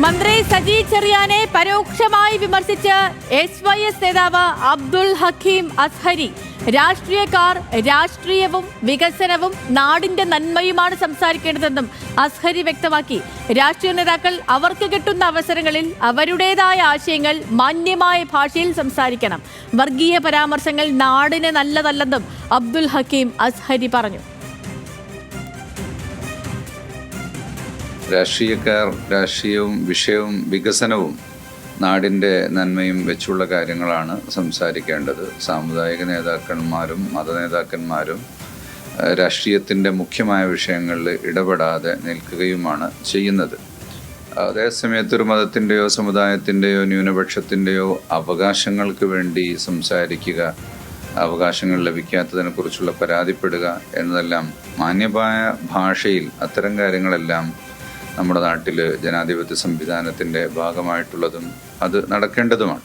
മന്ത്രി സജി ചെറിയാനെ പരോക്ഷമായി വിമർശിച്ച് SYS നേതാവ് അബ്ദുൽ ഹക്കീം അസ്ഹരി. രാഷ്ട്രീയക്കാർ രാഷ്ട്രീയവും വികസനവും നാടിന്റെ നന്മയുമാണ് സംസാരിക്കേണ്ടതെന്നും അസ്ഹരി വ്യക്തമാക്കി. രാഷ്ട്രീയ നേതാക്കൾ അവർക്ക് കിട്ടുന്ന അവസരങ്ങളിൽ അവരുടേതായ ആശയങ്ങൾ മാന്യമായ ഭാഷയിൽ സംസാരിക്കണം. വർഗീയ പരാമർശങ്ങൾ നാടിന് നല്ലതല്ലെന്നും അബ്ദുൽ ഹക്കീം അസ്ഹരി പറഞ്ഞു. രാഷ്ട്രീയക്കാർ രാഷ്ട്രീയവും വിഷയവും വികസനവും നാടിൻ്റെ നന്മയും വെച്ചുള്ള കാര്യങ്ങളാണ് സംസാരിക്കേണ്ടത്. സാമുദായിക നേതാക്കന്മാരും മതനേതാക്കന്മാരും രാഷ്ട്രീയത്തിൻ്റെ മുഖ്യമായ വിഷയങ്ങളിൽ ഇടപെടാതെ നിൽക്കുകയുമാണ് ചെയ്യുന്നത്. അതേസമയത്ത് ഒരു മതത്തിൻ്റെയോ സമുദായത്തിൻ്റെയോ ന്യൂനപക്ഷത്തിൻ്റെയോ അവകാശങ്ങൾക്ക് വേണ്ടി സംസാരിക്കുക, അവകാശങ്ങൾ ലഭിക്കാത്തതിനെക്കുറിച്ചുള്ള പരാതിപ്പെടുക എന്നതെല്ലാം മാന്യമായ ഭാഷയിൽ അത്തരം കാര്യങ്ങളെല്ലാം നമ്മുടെ നാട്ടിൽ ജനാധിപത്യ സംവിധാനത്തിൻ്റെ ഭാഗമായിട്ടുള്ളതും അത് നടക്കേണ്ടതുമാണ്.